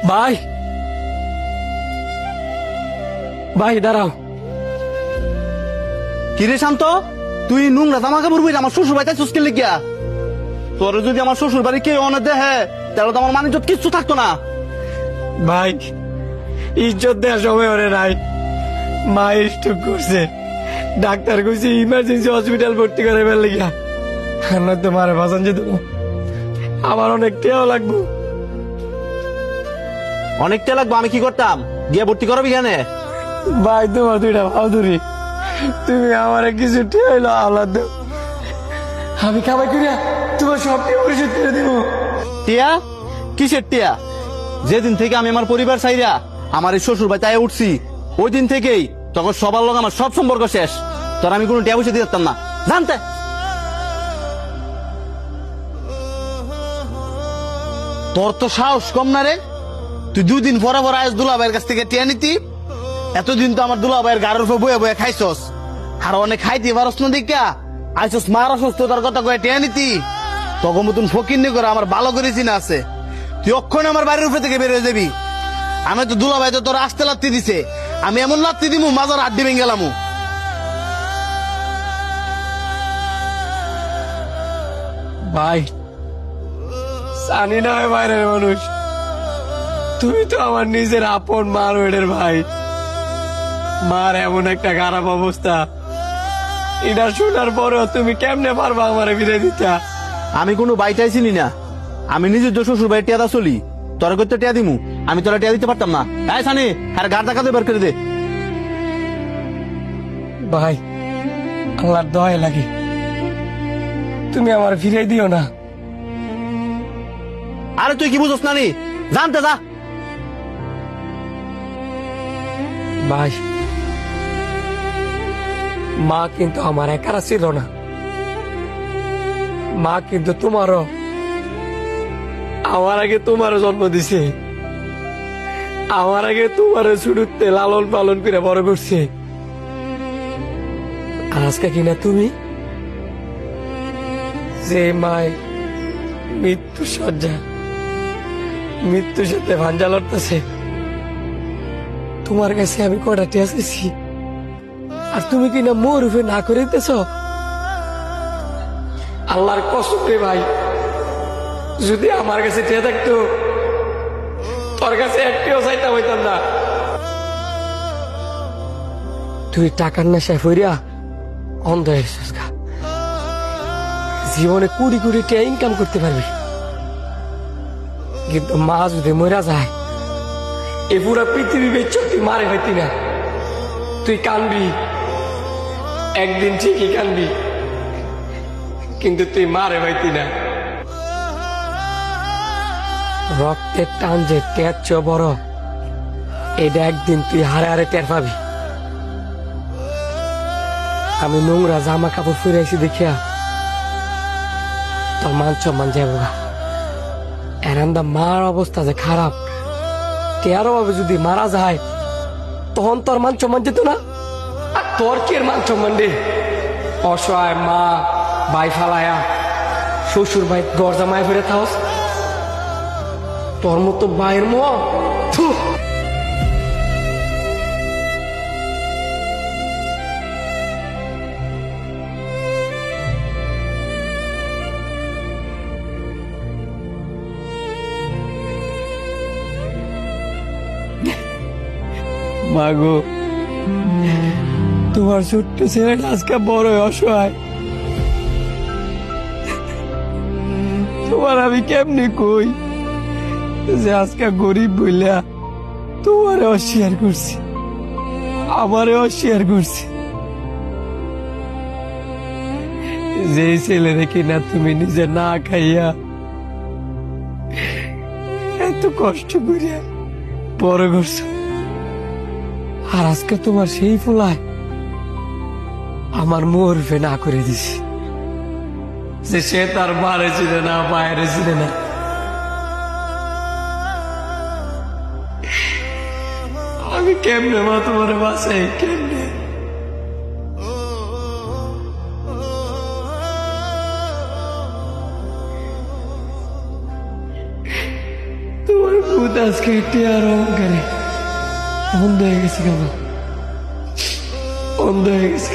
ভাই, ভাই দাঁড়াও। কিরে শান্ত, তুই নোংরা জামা কাপড় পরে আমার শ্বশুর বাড়িতে চুস্কে লিখিয়া? তোর যদি আমার শ্বশুর বাড়ি কেউ অনেক দেহে তাহলে তো আমার মানিজ্জত কিচ্ছু থাকতো না। ভাই, ইজ্জত দেওয়ার সময় ওরে নাই। মা স্ট্রোক করছে, ডাক্তার কইছে ইমার্জেন্সি হসপিটাল ভর্তি করে ফেললে গিয়া। নয়তো মারে বাঁচান যেত, আমার অনেক টেও লাগবো। অনেকটা লাগবে, আমি কি করতাম? গিয়ে ভর্তি করবি কেন? ভাই তোমার দুইটা ভাউদুরি, তুমি আমার কিছু টেইলো আল্লাহ দেও, আমি খাবাই করিয়া তোমার সব টিয়া পরিশোধ করে দিব। টিয়া? কিসের টিয়া? যেদিন থেকে আমি আমার পরিবার চাইরা আমার এই শ্বশুর বাড়িতে আয়া উঠছি, ওই দিন থেকেই তখন সবার লোক আমার সব সম্পর্ক শেষ। তোর আমি কোনো টিয়া পয়সা দিয়ে দিতাম না, জানতে? তোর তো সাহস কম না রে? তুই দুদিন পরে পরে আজ দুলাভাইয়ের কাছ থেকে টিয়া নিতি। এতদিন তো আমার দুলাভাইয়ের গাড়ির উপর বয়ে বয়ে খাইছস, আর অনেক খাইতে পারস না দেখা আইসস মার অসুস্থতার কথা কয়ে টিয়া নিতি। তখন মতন ফকির নি করে আমার ভালো করে চিনা আছে। তুই অক্ষণ আমার বাড়ির উপরে থেকে বের হয়ে যাবি। আমি তো দুলাভাই তো তোর আসতে লাত্তি দিছে, আমি এমন লাত্তি দিমু মাজার হাড্ডি ভেঙে গেলামু। ভাই জানি না হয় বাইরের মানুষ, তুমি তো আমার নিজের আপন মার ওয়েডের ভাই। মার এমন একটা খারাপ অবস্থা, এটা শোনার পরেও তুমি কেমনে পারবা আমারে ফিরে দিতা? আমি কোনো বাইটাই চিনি না, আমি নিজের তো শ্বশুর বাড়ির টিয়াদা চলি। তোর করতে টিয়া দিমু? আমি তোরা টিয়া দিতে পারতাম না। তাই সানি আর গাড় টাকাতে বের করে দে। ভাই আল্লাহর দয়া লাগে, তুমি আমার ফিরে দিও না। আরে তুই কি বুঝছ নানি? জানতে যা। ভাই, মা কিন্তু আমার একারা ছিল না, মা কিন্তু তোমারও, আমার আগে তোমারও জন্ম দিছে, আমার আগে তোমারও শুরুতে লালন পালন করে বড় করছে। আর আজকে কিনা তুমি যে মায় মৃত্যু সজ্জা, মৃত্যুর সাথে ভাঞ্জা লড়তেছে, তোমার কাছে আমি কটা টেস্ট দিছি, আর তুমি কিনা মোর রূপে না করে দিতেছ। আল্লাহর কসম রে ভাই, যদি আমার কাছে টিয়া থাকতো তোর কাছে একটিও চাইতাম হইতাম না। তুই টাকার নেশায় ফইরা অন্ধ হয়েছিস গা, জীবনে কুড়ি কুড়ি টিয়া ইনকাম করতে পারবি, কিন্তু মা যদি মরা যায় এ পুরা পৃথিবী বেচে তুই মারে হইতি না। তুই কানবি, একদিন ঠিকই কানবি, কিন্তু তুই মারে হইতি না। রক্তের টান যে টের চেয়ে বড়, এটা একদিন তুই হারে হারে টের পাবি। আমি নোংরা জামা কাপড় ফিরাইছি দেখিয়া তোর মান সম্মান যাবো গা। এরান্দা মার অবস্থা যে খারাপ, তেরো ভাবে যদি মারা যায় তখন তোর মান সম্মান যেত না। আর তোর কি মান সম্মান রে? অসহায় মা ভাই ফালায়া শ্বশুর ভাই দরজা মায় ফিরে থাকস, তোর মতো ভাইয়ের মোহ। মাগো, তোমার ছোট্ট ছেলেটা আজকে বড় অসহায়, তোমার আমি কেমনি কই যে আজকে গরিব বইলা তোমারে অস্বীকার করছি, আমারে অস্বীকার করছি। যে ছেলে রেখে না তুমি নিজে না খাইয়া এত কষ্ট করিয়া বড় করছো, আর আজকে তোমার সেই ফুলায় আমার মুরফে না করে দিছি যে সে তার মারে ছিল না বাইরে ছিল না। আমি কেমনে মা তোমার বাসায়, কেমনে? তোমার আজকে টিয়ার অহংকারে অন্ধ হয়ে গেছে কেমন অন্ধ হয়ে গেছে